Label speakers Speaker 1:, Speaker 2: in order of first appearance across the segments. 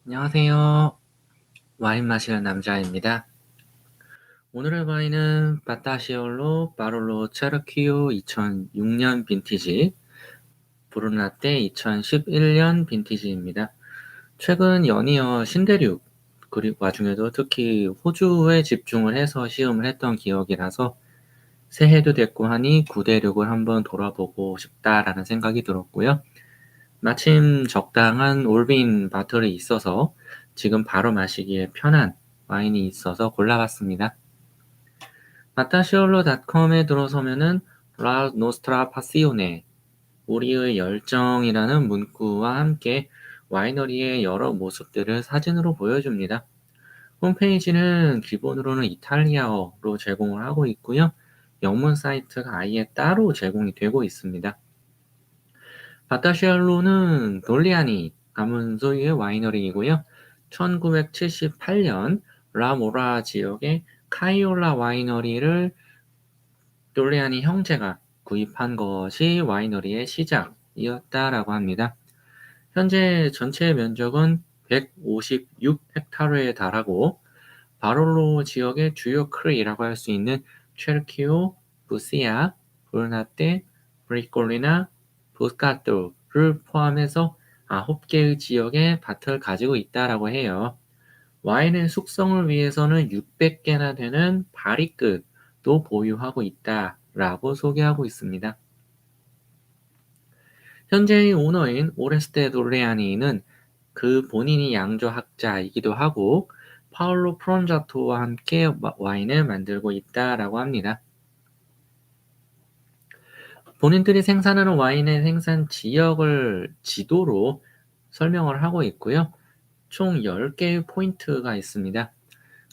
Speaker 1: 안녕하세요. 와인 마시는 남자입니다. 오늘의 와인은 바타시올로 바롤로 체르키오 2006년 빈티지, 브루나테 2011년 빈티지입니다. 최근 연이어 신대륙, 그리고 와중에도 특히 호주에 집중을 해서 시음을 했던 기억이라서 새해도 됐고 하니 구대륙을 한번 돌아보고 싶다라는 생각이 들었고요. 마침 적당한 올빈 바틀이 있어서 지금 바로 마시기에 편한 와인이 있어서 골라봤습니다. 마타시올로닷컴에 들어서면은 라 노스트라 파시오네, 우리의 열정이라는 문구와 함께 와이너리의 여러 모습들을 사진으로 보여줍니다. 홈페이지는 기본으로는 이탈리아어로 제공을 하고 있고요. 영문 사이트가 아예 따로 제공이 되고 있습니다. 바타시알로는 돌리아니 가문 소유의 와이너리이고요. 1978년 라모라 지역의 카이올라 와이너리를 돌리아니 형제가 구입한 것이 와이너리의 시작이었다라고 합니다. 현재 전체 면적은 156헥타르에 달하고 바롤로 지역의 주요 크레이라고 할 수 있는 체르키오, 부시아, 브르나테, 브리콜리나, 보스카토를 포함해서 9개의 지역의 밭을 가지고 있다라고 해요. 와인의 숙성을 위해서는 600개나 되는 바리끝도 보유하고 있다라고 소개하고 있습니다. 현재의 오너인 오레스테 돌레아니는 그 본인이 양조학자이기도 하고 파울로 프론자토와 함께 와인을 만들고 있다라고 합니다. 본인들이 생산하는 와인의 생산 지역을 지도로 설명을 하고 있고요. 총 10개의 포인트가 있습니다.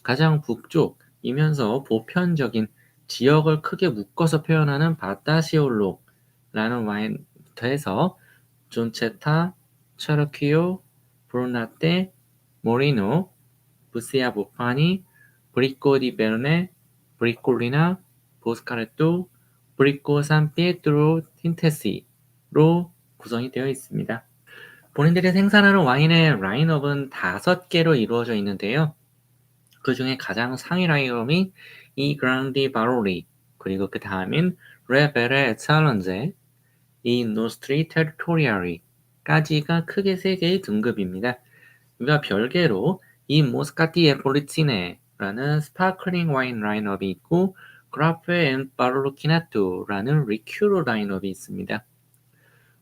Speaker 1: 가장 북쪽이면서 보편적인 지역을 크게 묶어서 표현하는 바타시올로라는 와인부터해서 존체타, 체르키오, 브루나테, 모리노, 부시아 부파니, 브리코 디 베르네, 브리콜리나, 보스카레토, 브리코 산 피에트로 틴테시로 구성이 되어 있습니다. 본인들이 생산하는 와인의 라인업은 5개로 이루어져 있는데요. 그 중에 가장 상위 라인업이 이 그랑디 바로리, 그리고 그 다음인 레베레 에찰런제, 이 노스트리 테리토리아리까지가 크게 3개의 등급입니다. 이와 별개로 이 모스카티 에폴리치네라는 스파클링 와인 라인업이 있고 그라페 앤 바로로키나토라는 리큐르 라인업이 있습니다.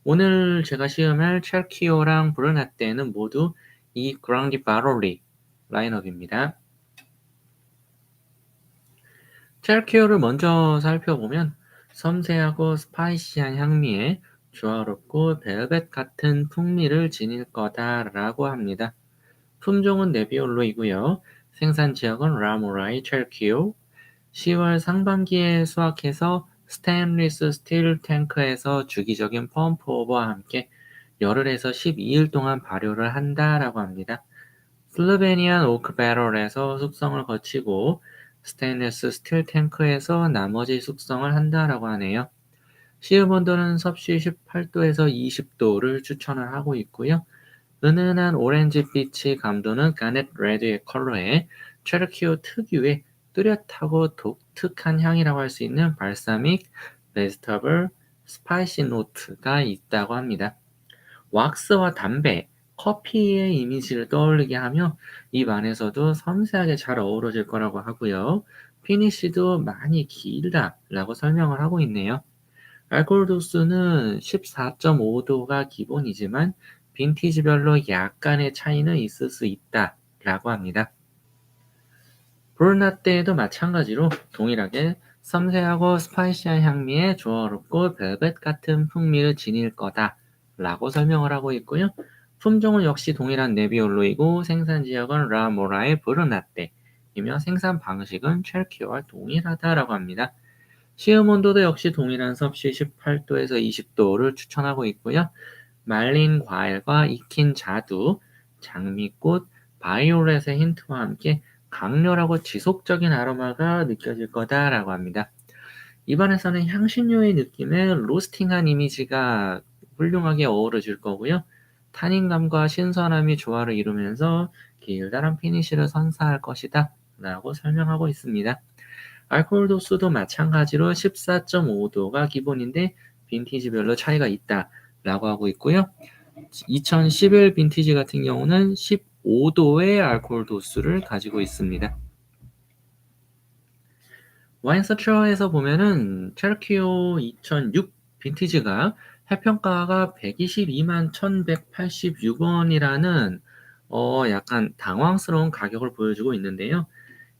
Speaker 1: 오늘 제가 시음할 찰키오랑 브르나테는 모두 이 그랑디 바로리 라인업입니다. 찰키오를 먼저 살펴보면 섬세하고 스파이시한 향미에 조화롭고 벨벳 같은 풍미를 지닐 거다라고 합니다. 품종은 네비올로이고요. 생산 지역은 라모라이 찰키오. 10월 상반기에 수확해서 스테인리스 스틸 탱크에서 주기적인 펌프오버와 함께 열흘에서 12일 동안 발효를 한다라고 합니다. 슬로베니안 오크 배럴에서 숙성을 거치고 스테인리스 스틸 탱크에서 나머지 숙성을 한다라고 하네요. 시음 온도는 섭씨 18도에서 20도를 추천을 하고 있고요. 은은한 오렌지빛의 감도는 가넷 레드의 컬러에 체르키오 특유의 뚜렷하고 독특한 향이라고 할 수 있는 발사믹, 베지터블, 스파이시 노트가 있다고 합니다. 왁스와 담배, 커피의 이미지를 떠올리게 하며 입 안에서도 섬세하게 잘 어우러질 거라고 하고요. 피니쉬도 많이 길다라고 설명을 하고 있네요. 알코올 도수는 14.5도가 기본이지만 빈티지별로 약간의 차이는 있을 수 있다라고 합니다. 브루나테도 마찬가지로 동일하게 섬세하고 스파이시한 향미에 조화롭고 벨벳 같은 풍미를 지닐 거다라고 설명을 하고 있고요. 품종은 역시 동일한 네비올로이고 생산 지역은 라모라의 브루나테이며 생산 방식은 첼키와 동일하다라고 합니다. 시음 온도도 역시 동일한 섭씨 18도에서 20도를 추천하고 있고요. 말린 과일과 익힌 자두, 장미꽃, 바이올렛의 힌트와 함께 강렬하고 지속적인 아로마가 느껴질 거다라고 합니다. 입안에서는 향신료의 느낌에 로스팅한 이미지가 훌륭하게 어우러질 거고요. 탄닌감과 신선함이 조화를 이루면서 길다란 피니쉬를 선사할 것이다 라고 설명하고 있습니다. 알코올 도수도 마찬가지로 14.5도가 기본인데 빈티지별로 차이가 있다 라고 하고 있고요. 2011 빈티지 같은 경우는 15도의 알코올 도수를 가지고 있습니다. 와인 서처에서 보면은 체르키오 2006 빈티지가 해평가가 122만 1186원이라는 약간 당황스러운 가격을 보여주고 있는데요.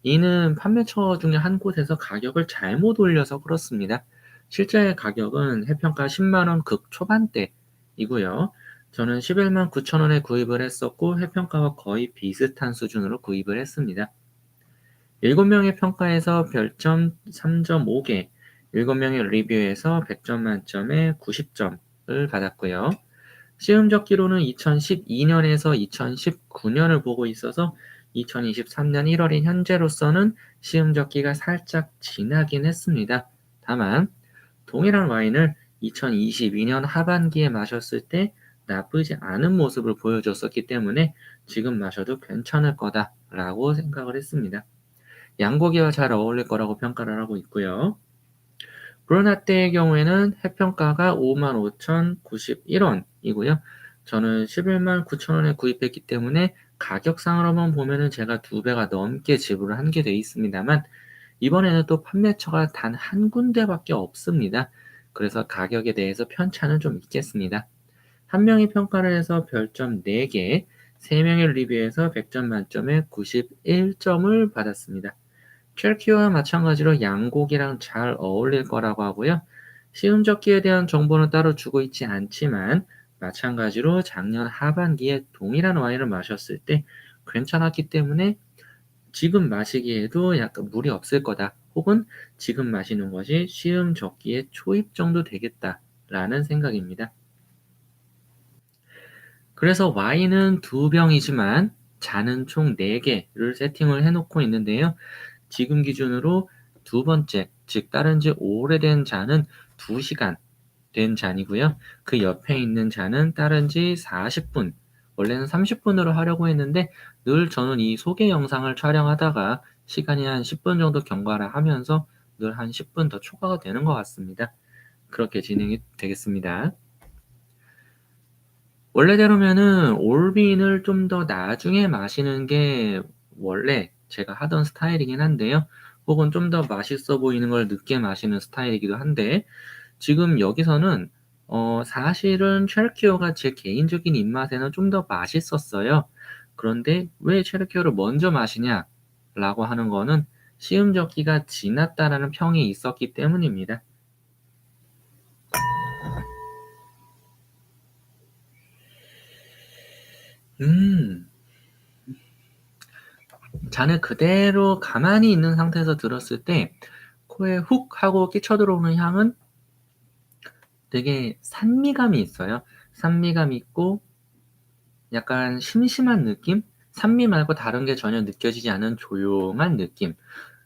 Speaker 1: 이는 판매처 중에 한 곳에서 가격을 잘못 올려서 그렇습니다. 실제 가격은 해평가 10만 원 극초반대이고요. 저는 11만 9천 원에 구입을 했었고 해평가와 거의 비슷한 수준으로 구입을 했습니다. 7명의 평가에서 별점 3.5개, 7명의 리뷰에서 100점 만점에 90점을 받았고요. 시음적기로는 2012년에서 2019년을 보고 있어서 2023년 1월인 현재로서는 시음적기가 살짝 지나긴 했습니다. 다만 동일한 와인을 2022년 하반기에 마셨을 때 나쁘지 않은 모습을 보여줬었기 때문에 지금 마셔도 괜찮을 거다라고 생각을 했습니다. 양고기와 잘 어울릴 거라고 평가를 하고 있고요. 브루나테의 경우에는 해평가가 55,091원이고요. 저는 11만 9천 원에 구입했기 때문에 가격상으로만 보면은 제가 2배가 넘게 지불을 한 게 돼 있습니다만 이번에는 또 판매처가 단 한 군데밖에 없습니다. 그래서 가격에 대해서 편차는 좀 있겠습니다. 한 명이 평가를 해서 별점 4개, 3명의 리뷰에서 100점 만점에 91점을 받았습니다. 체르키오와 마찬가지로 양고기랑 잘 어울릴 거라고 하고요. 시음젓기에 대한 정보는 따로 주고 있지 않지만 마찬가지로 작년 하반기에 동일한 와인을 마셨을 때 괜찮았기 때문에 지금 마시기에도 약간 무리 없을 거다. 혹은 지금 마시는 것이 시음젓기의 초입 정도 되겠다라는 생각입니다. 그래서 와인은 2병이지만 잔은 총 4개를 세팅을 해놓고 있는데요. 지금 기준으로 두 번째, 즉 따른 지 오래된 잔은 2시간 된 잔이고요. 그 옆에 있는 잔은 따른 지 40분, 원래는 30분으로 하려고 했는데 늘 저는 이 소개 영상을 촬영하다가 시간이 한 10분 정도 경과를 하면서 늘 한 10분 더 초과가 되는 것 같습니다. 그렇게 진행이 되겠습니다. 원래대로면은 올빈을 좀 더 나중에 마시는 게 원래 제가 하던 스타일이긴 한데요. 혹은 좀 더 맛있어 보이는 걸 늦게 마시는 스타일이기도 한데 지금 여기서는 사실은 체르키오가 제 개인적인 입맛에는 좀 더 맛있었어요. 그런데 왜 체르키오를 먼저 마시냐라고 하는 거는 시음젓기가 지났다라는 평이 있었기 때문입니다. 잔을 그대로 가만히 있는 상태에서 들었을 때 코에 훅 하고 끼쳐 들어오는 향은 되게 산미감이 있어요. 산미감이 있고 약간 심심한 느낌? 산미 말고 다른 게 전혀 느껴지지 않은 조용한 느낌.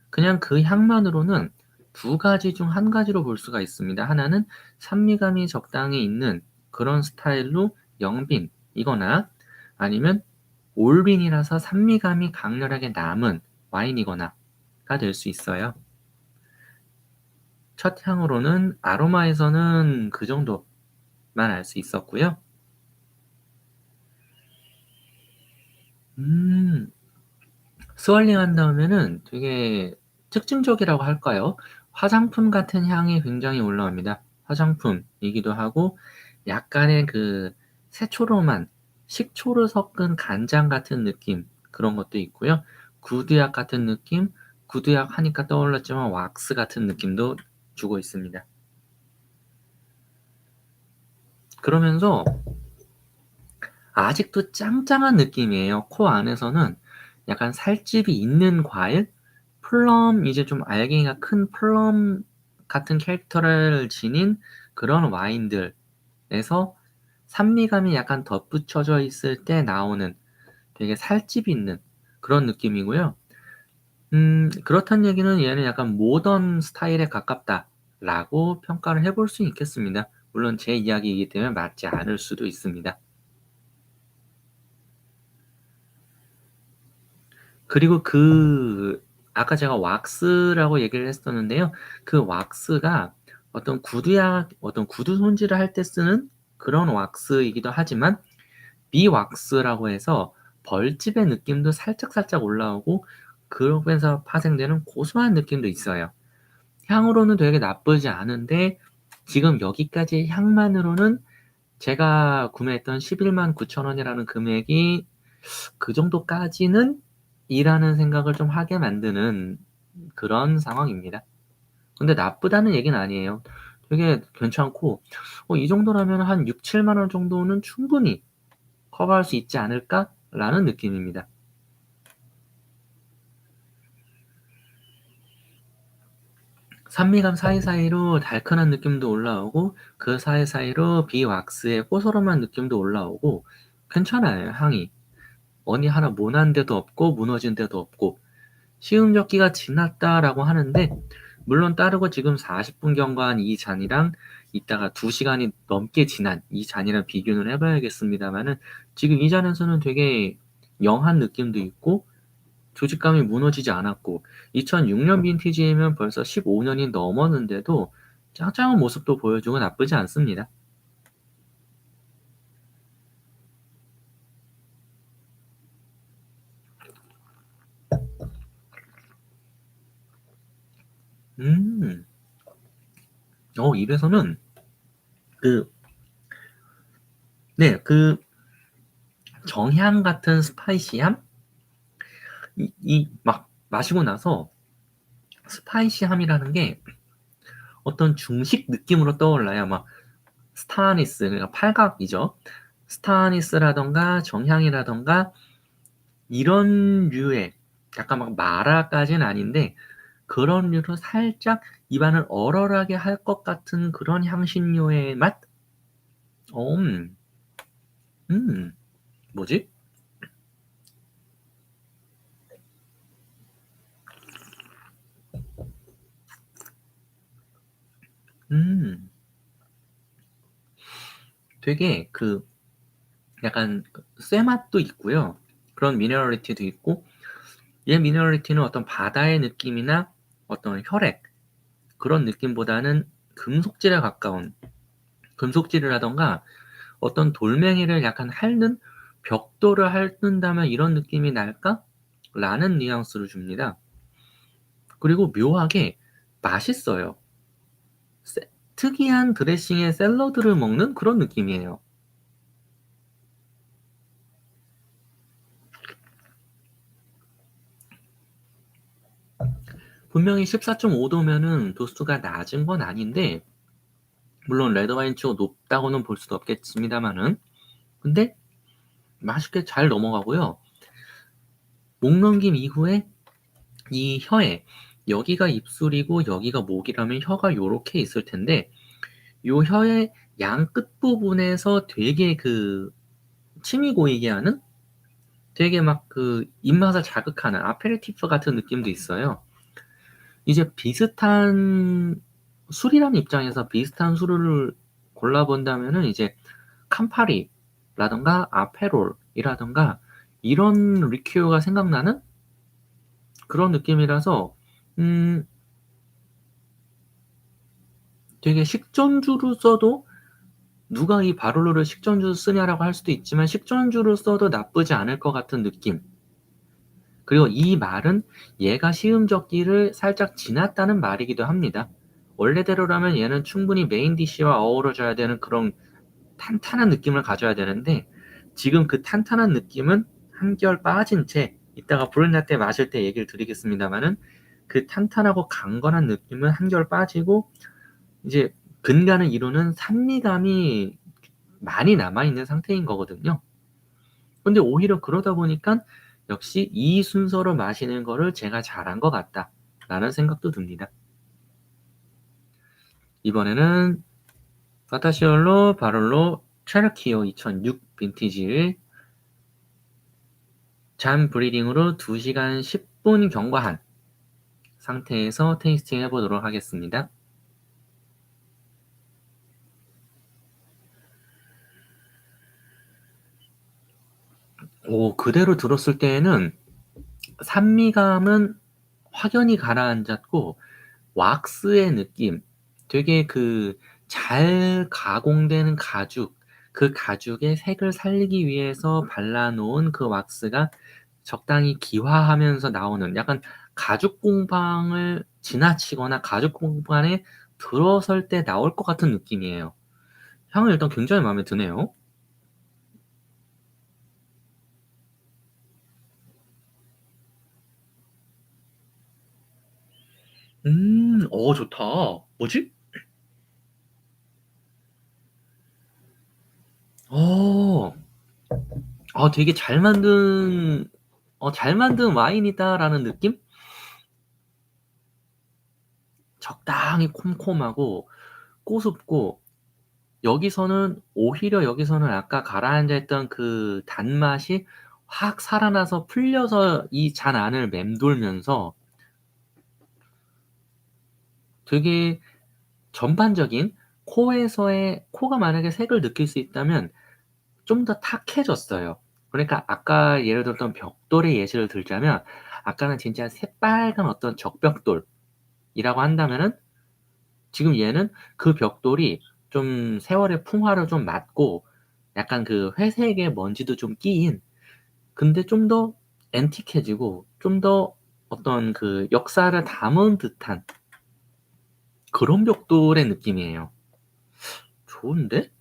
Speaker 1: 그냥 그 향만으로는 두 가지 중 한 가지로 볼 수가 있습니다. 하나는 산미감이 적당히 있는 그런 스타일로 영빈이거나 아니면 올빈이라서 산미감이 강렬하게 남은 와인이거나가 될 수 있어요. 첫 향으로는 아로마에서는 그 정도만 알 수 있었고요. 스월링 한 다음에는 되게 특징적이라고 할까요? 화장품 같은 향이 굉장히 올라옵니다. 화장품이기도 하고 약간의 그 새초롬한 식초를 섞은 간장 같은 느낌 그런 것도 있고요. 구두약 같은 느낌, 구두약 하니까 떠올랐지만 왁스 같은 느낌도 주고 있습니다. 그러면서 아직도 짱짱한 느낌이에요. 코 안에서는 약간 살집이 있는 과일? 플럼, 이제 좀 알갱이가 큰 플럼 같은 캐릭터를 지닌 그런 와인들에서 산미감이 약간 덧붙여져 있을 때 나오는 되게 살집 있는 그런 느낌이고요. 그렇다는 얘기는 얘는 약간 모던 스타일에 가깝다라고 평가를 해볼 수 있겠습니다. 물론 제 이야기이기 때문에 맞지 않을 수도 있습니다. 그리고 아까 제가 왁스라고 얘기를 했었는데요. 그 왁스가 어떤 구두 손질을 할 때 쓰는 그런 왁스이기도 하지만 비왁스라고 해서 벌집의 느낌도 살짝살짝 올라오고 그러면서 파생되는 고소한 느낌도 있어요. 향으로는 되게 나쁘지 않은데 지금 여기까지 향만으로는 제가 구매했던 119,000원이라는 금액이 그 정도까지는 이라는 생각을 좀 하게 만드는 그런 상황입니다. 근데 나쁘다는 얘기는 아니에요. 되게 괜찮고 이 정도라면 한 6-7만 원 정도는 충분히 커버할 수 있지 않을까라는 느낌입니다. 산미감 사이사이로 달큰한 느낌도 올라오고 그 사이사이로 비왁스의 고소름한 느낌도 올라오고 괜찮아요, 향이. 어디 하나 모난 데도 없고 무너진 데도 없고 시음젓기가 지났다라고 하는데 물론 따르고 지금 40분 경과한 이 잔이랑 이따가 2시간이 넘게 지난 이 잔이랑 비교는 해봐야겠습니다만은 지금 이 잔에서는 되게 영한 느낌도 있고 조직감이 무너지지 않았고 2006년 빈티지이면 벌써 15년이 넘었는데도 짱짱한 모습도 보여주고 나쁘지 않습니다. 음, 입에서는 그, 네, 정향 같은 스파이시함? 막 마시고 나서 스파이시함이라는 게 어떤 중식 느낌으로 떠올라요. 막 스타니스, 그러니까 팔각이죠. 스타니스라던가 정향이라던가 이런 류의 약간 막 마라까지는 아닌데 그런 류로 살짝 입안을 얼얼하게 할 것 같은 그런 향신료의 맛? 음, 음, 뭐지? 음, 되게 약간 쇠맛도 있고요. 그런 미네랄리티도 있고 얘 미네랄리티는 어떤 바다의 느낌이나 어떤 혈액 그런 느낌보다는 금속질에 가까운 금속질이라던가 어떤 돌멩이를 약간 핥는 벽돌을 핥는다면 이런 느낌이 날까? 라는 뉘앙스를 줍니다. 그리고 묘하게 맛있어요. 특이한 드레싱의 샐러드를 먹는 그런 느낌이에요. 분명히 14.5도면은 도수가 낮은 건 아닌데 물론 레드와인치고 높다고는 볼 수도 없겠습니다만은 근데 맛있게 잘 넘어가고요. 목 넘김 이후에 이 혀에 여기가 입술이고 여기가 목이라면 혀가 요렇게 있을 텐데 요 혀의 양 끝부분에서 되게 침이 고이게 하는 되게 막 입맛을 자극하는 아페리티프 같은 느낌도 있어요. 이제 비슷한 술이라는 입장에서 비슷한 술을 골라본다면은 이제 캄파리라던가 아페롤이라던가 이런 리큐어가 생각나는 그런 느낌이라서 음, 되게 식전주로 써도 누가 이 바롤로를 식전주 쓰냐라고 할 수도 있지만 식전주로 써도 나쁘지 않을 것 같은 느낌. 그리고 이 말은 얘가 시음젓기를 살짝 지났다는 말이기도 합니다. 원래대로라면 얘는 충분히 메인 디쉬와 어우러져야 되는 그런 탄탄한 느낌을 가져야 되는데 지금 그 탄탄한 느낌은 한결 빠진 채 이따가 브루냐 때 마실 때 얘기를 드리겠습니다만은 그 탄탄하고 강건한 느낌은 한결 빠지고 이제 근간을 이루는 산미감이 많이 남아있는 상태인 거거든요. 근데 오히려 그러다 보니까 역시 이 순서로 마시는 거를 제가 잘한 것 같다 라는 생각도 듭니다. 이번에는 파타시올로 바롤로 체르키오 2006 빈티지를 잔 브리딩으로 2시간 10분 경과한 상태에서 테이스팅 해보도록 하겠습니다. 그대로 들었을 때에는 산미감은 확연히 가라앉았고 왁스의 느낌, 되게 잘 가공된 가죽, 그 가죽의 색을 살리기 위해서 발라놓은 그 왁스가 적당히 기화하면서 나오는 약간 가죽 공방을 지나치거나 가죽 공방에 들어설 때 나올 것 같은 느낌이에요. 향은 일단 굉장히 마음에 드네요. 좋다. 뭐지? 어, 되게 잘 만든 와인이다라는 느낌? 적당히 콤콤하고 꼬숩고 오히려 여기서는 아까 가라앉아 있던 그 단맛이 확 살아나서 풀려서 이 잔 안을 맴돌면서 되게 전반적인 코가 만약에 색을 느낄 수 있다면 좀 더 탁해졌어요. 그러니까 아까 예를 들었던 벽돌의 예시를 들자면 아까는 진짜 새빨간 어떤 적벽돌이라고 한다면은 지금 얘는 그 벽돌이 좀 세월의 풍화를 좀 맞고 약간 그 회색의 먼지도 좀 끼인 근데 좀 더 앤틱해지고 좀 더 어떤 그 역사를 담은 듯한 그런 벽돌의 느낌이에요. 좋은데?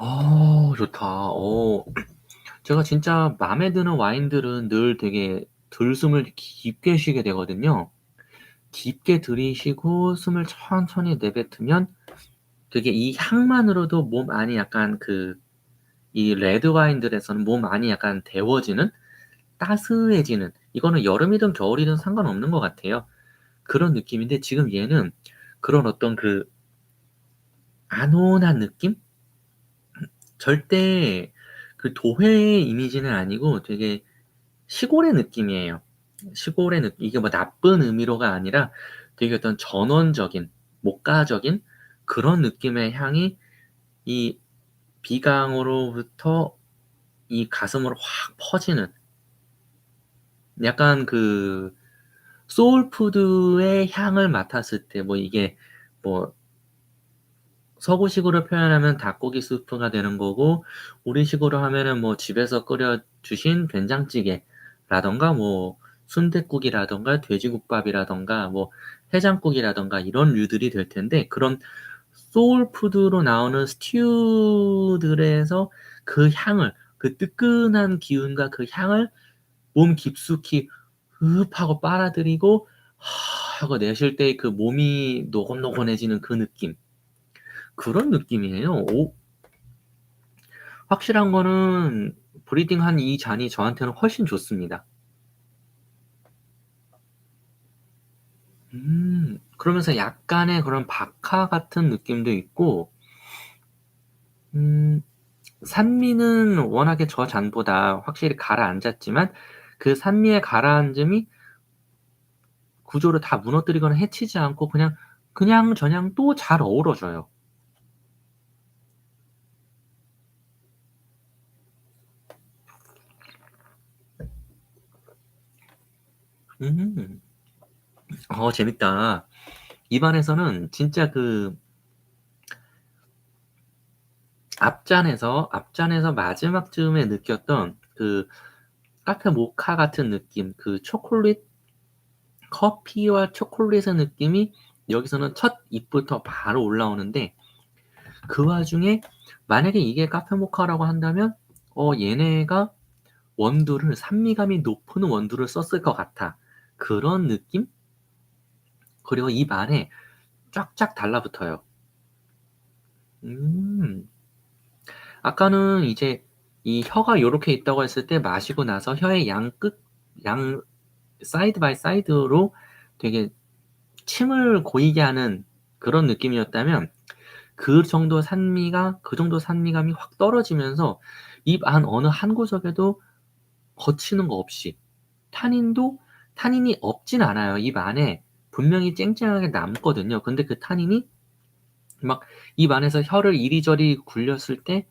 Speaker 1: 오, 좋다. 제가 진짜 마음에 드는 와인들은 늘 되게 들숨을 깊게 쉬게 되거든요. 깊게 들이쉬고 숨을 천천히 내뱉으면 되게 이 향만으로도 몸 안이 약간 이 레드 와인들에서는 몸 안이 약간 데워지는 따스해지는 이거는 여름이든 겨울이든 상관없는 것 같아요. 그런 느낌인데 지금 얘는 그런 어떤 안온한 느낌? 절대 도회의 이미지는 아니고 되게 시골의 느낌이에요. 시골의 느낌. 이게 뭐 나쁜 의미로가 아니라 되게 어떤 전원적인, 목가적인 그런 느낌의 향이 이 비강으로부터 이 가슴으로 확 퍼지는 약간 소울푸드의 향을 맡았을 때 뭐 이게 뭐 서구식으로 표현하면 닭고기 스프가 되는 거고 우리식으로 하면은 뭐 집에서 끓여 주신 된장찌개라던가 뭐 순댓국이라던가 돼지국밥이라던가 뭐 해장국이라던가 이런 류들이 될 텐데 그런 소울푸드로 나오는 스튜들에서 그 향을 그 뜨끈한 기운과 그 향을 몸 깊숙이 흡하고 빨아들이고 하고 내쉴 때 그 몸이 노곤노곤해지는 그 느낌. 그런 느낌이에요. 확실한 거는 브리딩한 이 잔이 저한테는 훨씬 좋습니다. 그러면서 약간의 그런 박하 같은 느낌도 있고, 음, 산미는 워낙에 저 잔보다 확실히 가라앉았지만, 그 산미의 가라앉음이 구조를 다 무너뜨리거나 해치지 않고 그냥 저냥 또 잘 어우러져요. 음, 재밌다. 입안에서는 진짜 앞잔에서 마지막 즈음에 느꼈던 카페 모카 같은 느낌, 커피와 초콜릿의 느낌이 여기서는 첫 입부터 바로 올라오는데 그 와중에 만약에 이게 카페 모카라고 한다면 얘네가 산미감이 높은 원두를 썼을 것 같아. 그런 느낌? 그리고 입 안에 쫙쫙 달라붙어요. 음, 아까는 이제 이 혀가 요렇게 있다고 했을 때 마시고 나서 혀의 양 사이드 바이 사이드로 되게 침을 고이게 하는 그런 느낌이었다면 그 정도 산미감이 확 떨어지면서 입 안 어느 한 구석에도 거치는 거 없이 타닌이 없진 않아요. 입 안에 분명히 쨍쨍하게 남거든요. 근데 그 타닌이 막 입 안에서 혀를 이리저리 굴렸을 때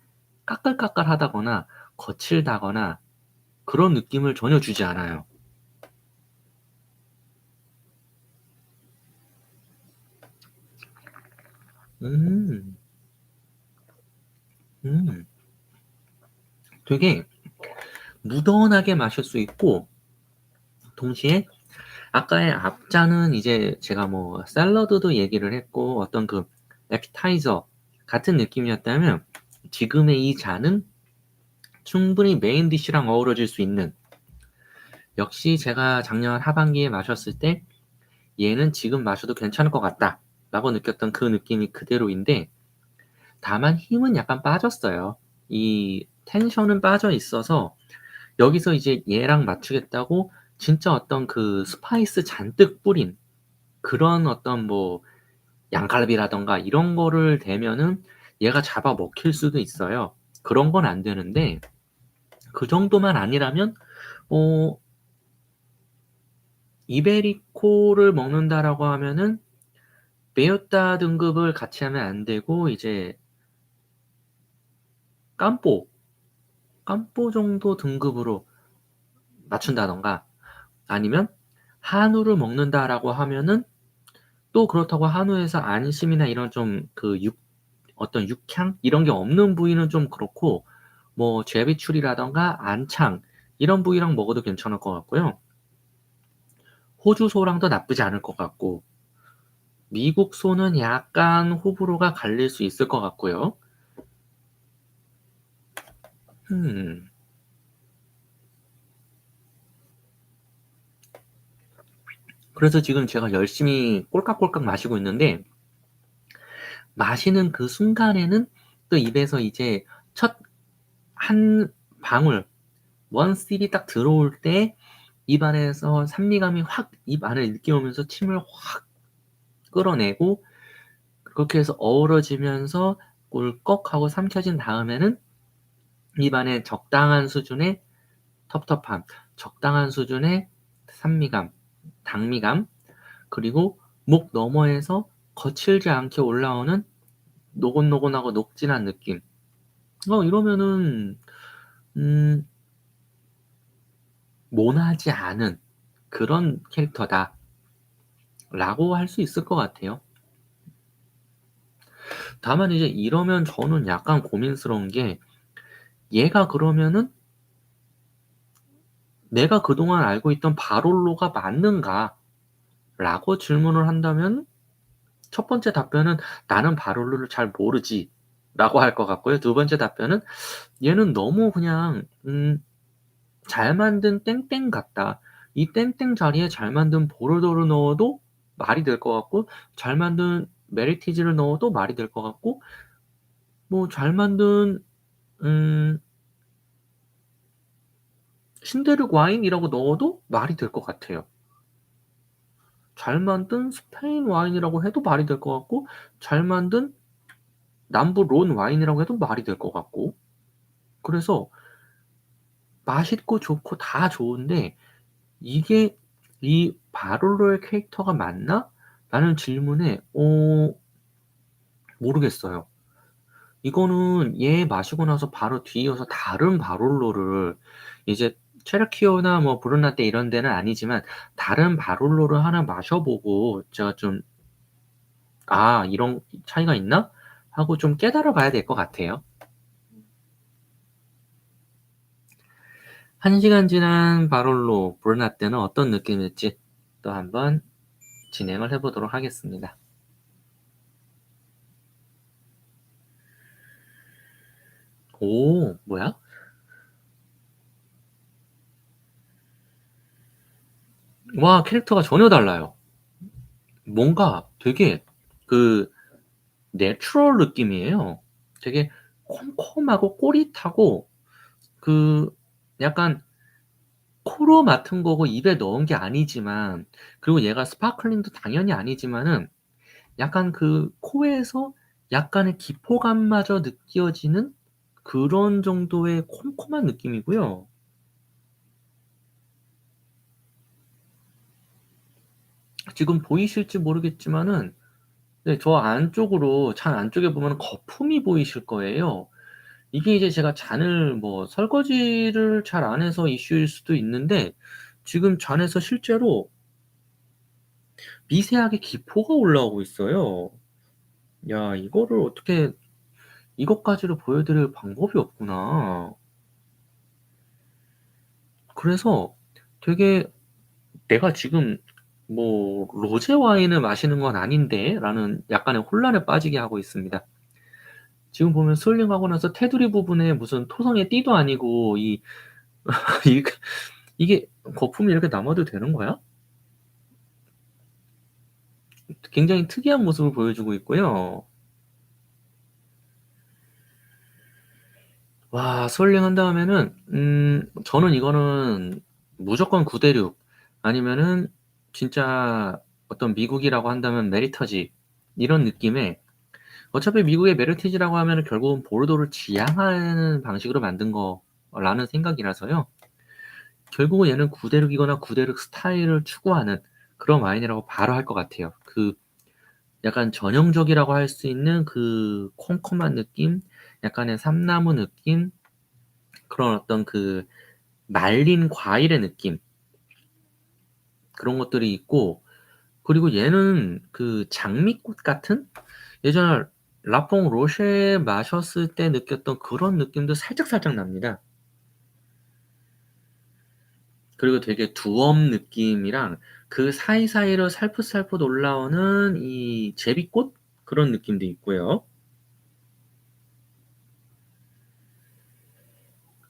Speaker 1: 까끌까끌하다거나 거칠다거나 그런 느낌을 전혀 주지 않아요. 음. 음. 되게 무던하게 마실 수 있고 동시에 아까의 앞잔은 이제 제가 뭐 샐러드도 얘기를 했고 어떤 그 애피타이저 같은 느낌이었다면 지금의 이 잔은 충분히 메인 디쉬랑 어우러질 수 있는, 역시 제가 작년 하반기에 마셨을 때 얘는 지금 마셔도 괜찮을 것 같다라고 느꼈던 그 느낌이 그대로인데 다만 힘은 약간 빠졌어요. 이 텐션은 빠져 있어서 여기서 이제 얘랑 맞추겠다고 진짜 어떤 그 스파이스 잔뜩 뿌린 그런 어떤 뭐 양갈비라든가 이런 거를 대면은 얘가 잡아먹힐 수도 있어요. 그런 건 안 되는데 그 정도만 아니라면 어 이베리코를 먹는다라고 하면은 메요타 등급을 같이 하면 안 되고 이제 깜뽀, 깜뽀 정도 등급으로 맞춘다든가 아니면 한우를 먹는다라고 하면은 또 그렇다고 한우에서 안심이나 이런 좀 그 어떤 육향 이런 게 없는 부위는 좀 그렇고 뭐 제비추리라든가 안창 이런 부위랑 먹어도 괜찮을 것 같고요. 호주 소랑도 나쁘지 않을 것 같고 미국 소는 약간 호불호가 갈릴 수 있을 것 같고요. 음. 그래서 지금 제가 열심히 꼴깍꼴깍 마시고 있는데 마시는 그 순간에는 또 입에서 이제 첫 한 방울 원 씹이 딱 들어올 때 입 안에서 산미감이 확 입 안을 느껴오면서 침을 확 끌어내고 그렇게 해서 어우러지면서 꿀꺽하고 삼켜진 다음에는 입 안에 적당한 수준의 텁텁함, 적당한 수준의 산미감, 당미감, 그리고 목 너머에서 거칠지 않게 올라오는 노곤노곤하고 녹진한 느낌. 이러면은 음 모나지 않은 그런 캐릭터다라고 할 수 있을 것 같아요. 다만 이제 이러면 저는 약간 고민스러운 게 얘가 그러면은 '내가 그동안 알고 있던 바롤로가 맞는가?'라고 질문을 한다면 첫 번째 답변은 '나는 바롤로를 잘 모르지.'라고 할 것 같고요. 두 번째 답변은 '얘는 너무 그냥 잘 만든 땡땡 같다. 이 땡땡 자리에 잘 만든 보르도를 넣어도 말이 될 것 같고 잘 만든 메리티지를 넣어도 말이 될 것 같고 뭐 잘 만든 음 신데르 와인이라고 넣어도 말이 될 것 같아요. 잘 만든 스페인 와인이라고 해도 말이 될 것 같고 잘 만든 남부 론 와인이라고 해도 말이 될 것 같고 그래서 맛있고 좋고 다 좋은데 '이게 이 바롤로의 캐릭터가 맞나?' 라는 질문에 모르겠어요. 이거는 얘 마시고 나서 바로 뒤이어서 다른 바롤로를 이제 체르키오나 뭐 브루나테 이런 데는 아니지만 다른 바롤로를 하나 마셔 보고 제가 좀 '아 이런 차이가 있나?' 하고 좀 깨달아 봐야 될 것 같아요. 1 시간 지난 바롤로 브루나테는 어떤 느낌일지 또 한번 진행을 해 보도록 하겠습니다. 오 뭐야? 와 캐릭터가 전혀 달라요. 뭔가 되게 그 내추럴 느낌이에요. 되게 콤콤하고 꼬릿하고 그 약간 코로 맡은 거고 입에 넣은 게 아니지만 그리고 얘가 스파클링도 당연히 아니지만은 약간 그 코에서 약간의 기포감마저 느껴지는 그런 정도의 콤콤한 느낌이고요. 지금 보이실지 모르겠지만은 네, 저 안쪽으로 잔 안쪽에 보면 거품이 보이실 거예요. 이게 이제 제가 잔을 뭐 설거지를 잘 안 해서 이슈일 수도 있는데 지금 잔에서 실제로 미세하게 기포가 올라오고 있어요. 야, 이거를 어떻게 이것까지를 보여드릴 방법이 없구나. 그래서 되게 '내가 지금 뭐 로제 와인을 마시는 건 아닌데?'라는 약간의 혼란에 빠지게 하고 있습니다. 지금 보면 스웰링하고 나서 테두리 부분에 무슨 토성의 띠도 아니고 이 이 이게 거품이 이렇게 남아도 되는 거야? 굉장히 특이한 모습을 보여주고 있고요. 와, 스웰링한 다음에는 저는 이거는 무조건 9대6 아니면은 진짜 어떤 미국이라고 한다면 메리터지 이런 느낌의, 어차피 미국의 메리티지라고 하면은 결국은 보르도를 지향하는 방식으로 만든 거라는 생각이라서요. 결국은 얘는 9대6 이거나 9대6 스타일을 추구하는 그런 와인이라고 바로 할 것 같아요. 그 약간 전형적이라고 할 수 있는 그 콤콤한 느낌, 약간의 삼나무 느낌, 그런 어떤 그 말린 과일의 느낌, 그런 것들이 있고, 그리고 얘는 그 장미꽃 같은, 예전에 라퐁 로쉐 마셨을 때 느꼈던 그런 느낌도 살짝살짝 납니다. 그리고 되게 두엄 느낌이랑 그 사이사이로 살풋살풋 올라오는 이 제비꽃 그런 느낌도 있고요.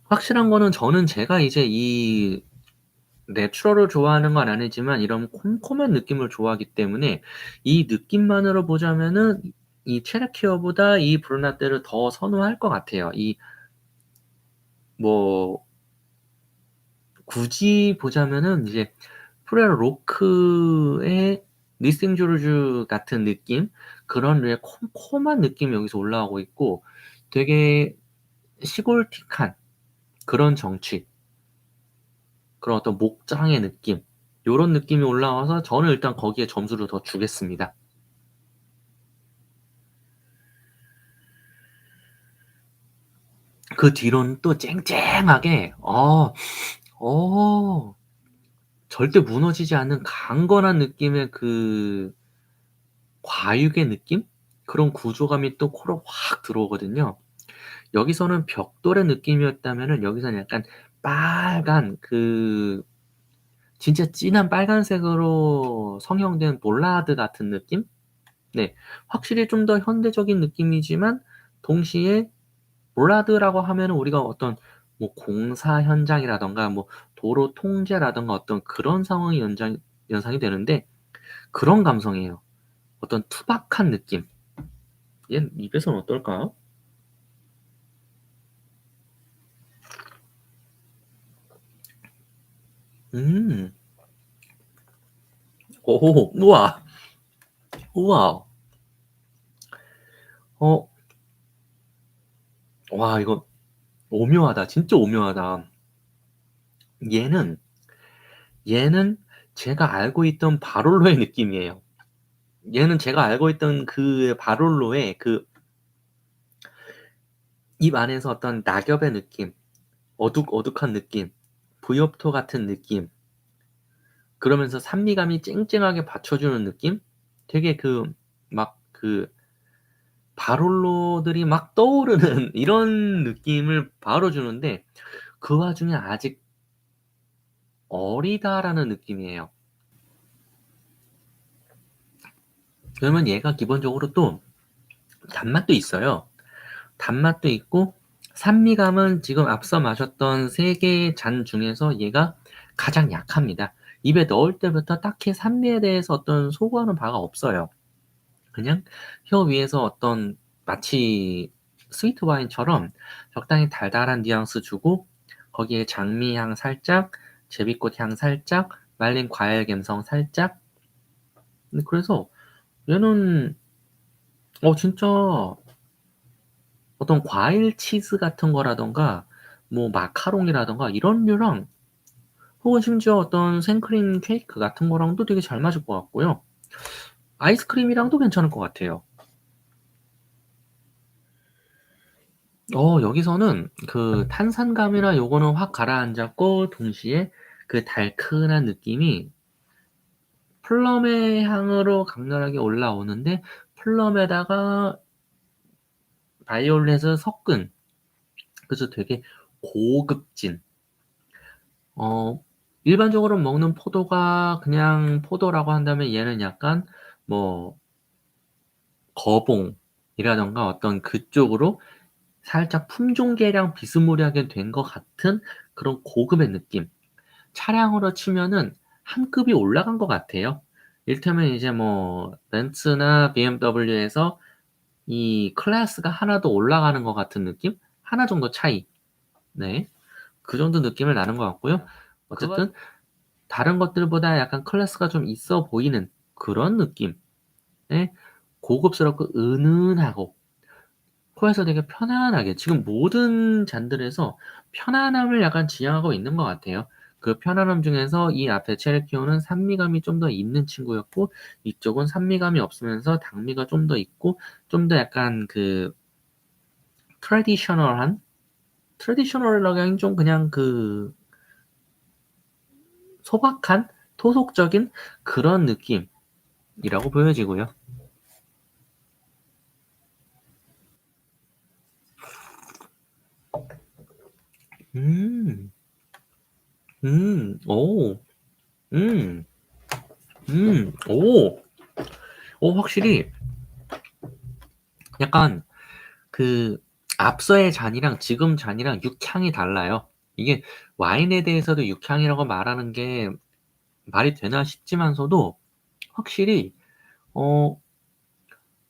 Speaker 1: 확실한 거는 저는 제가 이제 이 내추럴을 좋아하는 건 아니지만 이런 콤콤한 느낌을 좋아하기 때문에 이 느낌만으로 보자면은 이 체르키어보다 이 브루나테를 더 선호할 것 같아요. 이 뭐 굳이 보자면은 이제 프레로 로크의 니생 조르주 같은 느낌, 그런 류의 콤콤한 느낌이 여기서 올라오고 있고, 되게 시골틱한 그런 정취, 그런 어떤 목장의 느낌, 요런 느낌이 올라와서 저는 일단 거기에 점수를 더 주겠습니다. 그 뒤로는 또 쨍쨍하게 어 절대 무너지지 않는 강건한 느낌의 그 과육의 느낌? 그런 구조감이 또 코로 확 들어오거든요. 여기서는 벽돌의 느낌이었다면은 여기서는 약간 빨간 그 진짜 진한 빨간색으로 성형된 볼라드 같은 느낌? 네. 확실히 좀 더 현대적인 느낌이지만 동시에 볼라드라고 하면은 우리가 어떤 뭐 공사 현장이라든가 뭐 도로 통제라든가 어떤 그런 상황이 연상이 되는데 그런 감성이에요. 어떤 투박한 느낌. 얘 입에서는 어떨까? 음. 오. 우와. 우와. 어. 와, 이거 오묘하다. 진짜 오묘하다. 얘는 얘는 제가 알고 있던 바롤로의 느낌이에요. 얘는 제가 알고 있던 그 바롤로의 그 입 안에서 어떤 낙엽의 느낌, 어둑어둑한 느낌, 부엽토 같은 느낌, 그러면서 산미감이 쨍쨍하게 받쳐주는 느낌? 되게 그 막 그 바롤로들이 막 떠오르는 이런 느낌을 바로 주는데 그 와중에 아직 어리다라는 느낌이에요. 그러면 얘가 기본적으로 또 단맛도 있어요. 단맛도 있고 산미감은 지금 앞서 마셨던 3 개의 잔 중에서 얘가 가장 약합니다. 입에 넣을 때부터 딱히 산미에 대해서 어떤 소구하는 바가 없어요. 그냥 혀 위에서 어떤 마치 스위트 와인처럼 적당히 달달한 뉘앙스 주고 거기에 장미향 살짝, 제비꽃 향 살짝, 말린 과일 감성 살짝. 그래서 얘는 진짜 어떤 과일 치즈 같은 거라든가 뭐 마카롱이라든가 이런 류랑 혹은 심지어 어떤 생크림 케이크 같은 거랑도 되게 잘 맞을 것 같고요. 아이스크림이랑도 괜찮을 것 같아요. 여기서는 그 탄산감이나 요거는 확 가라앉았고 동시에 그 달큰한 느낌이 플럼의 향으로 강렬하게 올라오는데 플럼에다가 바이올렛을 섞은 그래서 되게 고급진 일반적으로 먹는 포도가 그냥 포도라고 한다면 얘는 약간 뭐 거봉이라던가 어떤 그쪽으로 살짝 품종계량 비스무리하게 된 것 같은 그런 고급의 느낌. 차량으로 치면은 한 급이 올라간 것 같아요. 이를테면 이제 뭐 벤츠나 BMW에서 이 클래스가 하나 더 올라가는 것 같은 느낌? 하나 정도 차이. 네. 그 정도 느낌을 나는 것 같고요. 어쨌든 다른 것들보다 약간 클래스가 좀 있어 보이는 그런 느낌의 고급스럽고 은은하고 코에서 되게 편안하게 지금 모든 잔들에서 편안함을 약간 지향하고 있는 것 같아요. 그 편안함 중에서 이 앞에 체르키오는 산미감이 좀 더 있는 친구였고 이쪽은 산미감이 없으면서 당미가 좀 더 있고 좀 더 약간 그 트래디셔널하긴 좀 그냥 그 소박한 토속적인 그런 느낌이라고 보여지고요. 음, 오, 음, 오, 확실히 약간 그 앞서의 잔이랑 지금 잔이랑 육향이 달라요. 이게 와인에 대해서도 육향이라고 말하는 게 말이 되나 싶지만서도 확실히 어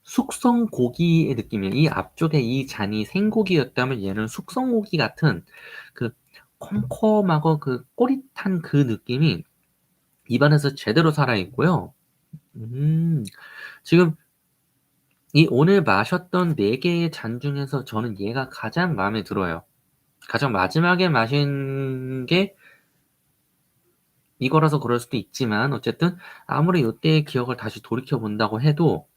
Speaker 1: 숙성 고기의 느낌이에요. 이 앞쪽에 이 잔이 생고기였다면 얘는 숙성 고기 같은 그 콤콤하고 그 꼬릿한 그 느낌이 입안에서 제대로 살아있고요. 음, 지금 이 오늘 마셨던 4개의 잔 중에서 저는 얘가 가장 마음에 들어요. 가장 마지막에 마신 게 이거라서 그럴 수도 있지만 어쨌든 아무리 요때의 기억을 다시 돌이켜 본다고 해도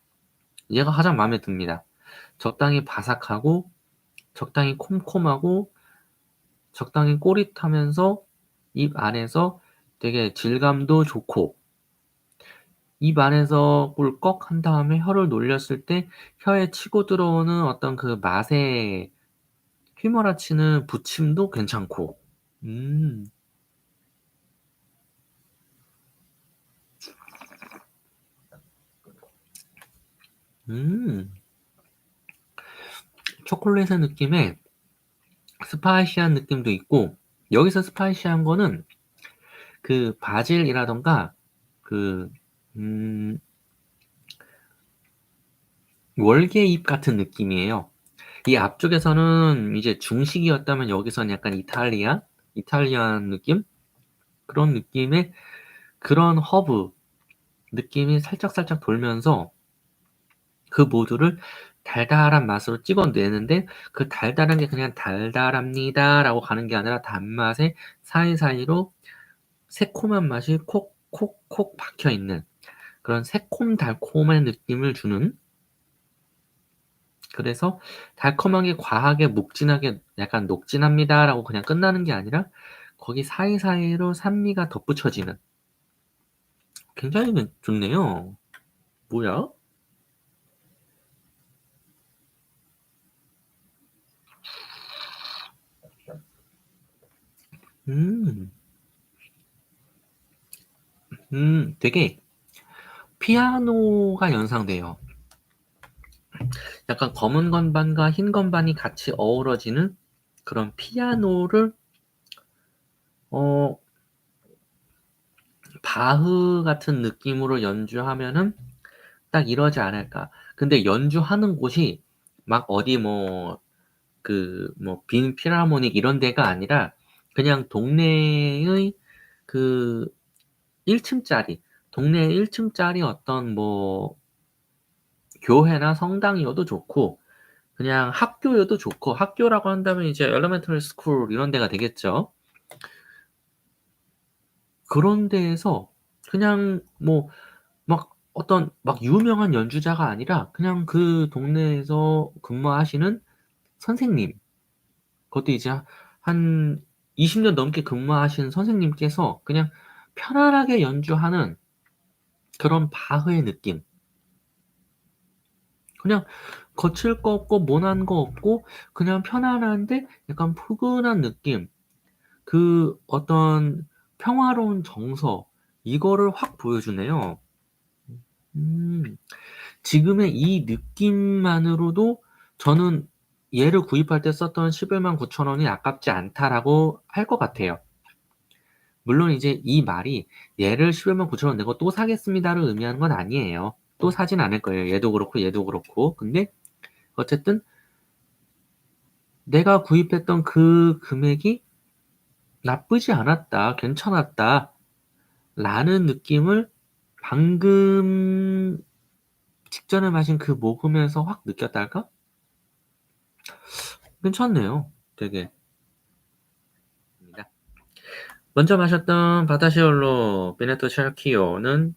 Speaker 1: 얘가 가장 마음에 듭니다. 적당히 바삭하고 적당히 콤콤하고 적당히 꼬릿하면서 입 안에서 되게 질감도 좋고 입 안에서 꿀꺽 한 다음에 혀를 놀렸을 때 혀에 치고 들어오는 어떤 그 맛의 휘몰아치는 부침도 괜찮고 음, 음, 초콜릿의 느낌에 스파이시한 느낌도 있고 여기서 스파이시한 거는 그 바질이라던가 그 음, 월계잎 같은 느낌이에요. 이 앞쪽에서는 이제 중식이었다면 여기서는 약간 이탈리안 느낌? 그런 느낌의 그런 허브 느낌이 살짝살짝 돌면서 그 모두를 달달한 맛으로 찍어내는데 그 달달한 게 그냥 달달합니다라고 가는 게 아니라 단맛에 사이사이로 새콤한 맛이 콕콕콕 박혀 있는 그런 새콤달콤한 느낌을 주는 그래서 달콤하게 과하게 묵진하게 약간 녹진합니다라고 그냥 끝나는 게 아니라 거기 사이사이로 산미가 덧붙여지는 굉장히 좋네요. 뭐야? 음, 되게 피아노가 연상돼요. 약간 검은 건반과 흰 건반이 같이 어우러지는 그런 피아노를 어, 바흐 같은 느낌으로 연주하면은 딱 이러지 않을까. 근데 연주하는 곳이 막 어디 뭐 그 뭐 빈 필하모닉 이런 데가 아니라 그냥 동네의 그 1층짜리 동네 1층짜리 어떤 뭐 교회나 성당이어도 좋고 그냥 학교여도 좋고 학교라고 한다면 이제 엘레멘터리 스쿨 이런 데가 되겠죠. 그런 데에서 그냥 뭐 막 어떤 막 유명한 연주자가 아니라 그냥 그 동네에서 근무하시는 선생님, 그것도 이제 한 20년 넘게 근무하신 선생님께서 그냥 편안하게 연주하는 그런 바흐의 느낌. 그냥 거칠 거 없고 모난 거 없고 그냥 편안한데 약간 푸근한 느낌. 그 어떤 평화로운 정서, 이거를 확 보여주네요. 음. 지금의 이 느낌만으로도 저는 얘를 구입할 때 썼던 11만 9천 원이 아깝지 않다라고 할 것 같아요. 물론 이제 이 말이 얘를 11만 9천 원 내고 또 사겠습니다를 의미하는 건 아니에요. 또 사진 않을 거예요. 얘도 그렇고 얘도 그렇고. 근데 어쨌든 내가 구입했던 그 금액이 '나쁘지 않았다. 괜찮았다.' 라는 느낌을 방금 직전에 마신 그 모금에서 확 느꼈달까? 괜찮네요, 되게. 먼저 마셨던 바타시올로 베네토 샤키오는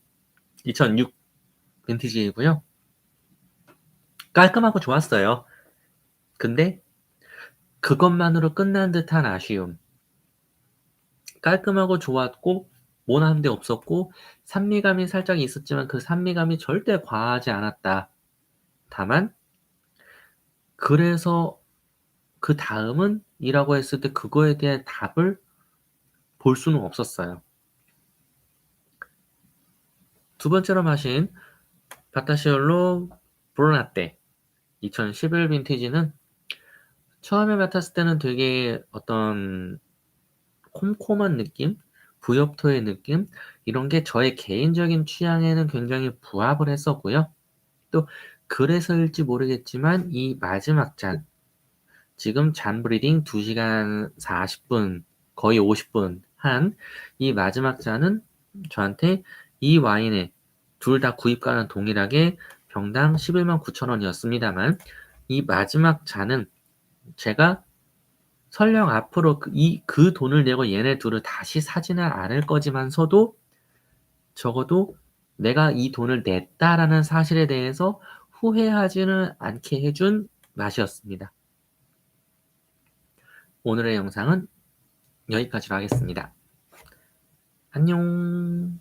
Speaker 1: 2006 빈티지이고요. 깔끔하고 좋았어요. 근데 그것만으로 끝난 듯한 아쉬움. 깔끔하고 좋았고 모난 데 없었고 산미감이 살짝 있었지만 그 산미감이 절대 과하지 않았다. 다만 그래서 그다음은 이라고 했을 때 그거에 대한 답을 볼 수는 없었어요. 두 번째로 마신 바타시올로 브로나테 2011 빈티지는 처음에 맡았을 때는 되게 어떤 콤콤한 느낌, 부엽토의 느낌, 이런 게 저의 개인적인 취향에는 굉장히 부합을 했었고요. 또 그래서일지 모르겠지만 이 마지막 잔, 지금 잔 브리딩 2시간 40분, 거의 50분 한 이 마지막 잔은 저한테 이 와인에 둘 다 구입가는 동일하게 병당 11만 9천 원이었습니다만 이 마지막 잔은 제가 설령 앞으로 그 돈을 내고 얘네 둘을 다시 사지는 않을 거지만서도 적어도 내가 이 돈을 냈다라는 사실에 대해서 후회하지는 않게 해준 맛이었습니다. 오늘의 영상은 여기까지로 하겠습니다. 안녕.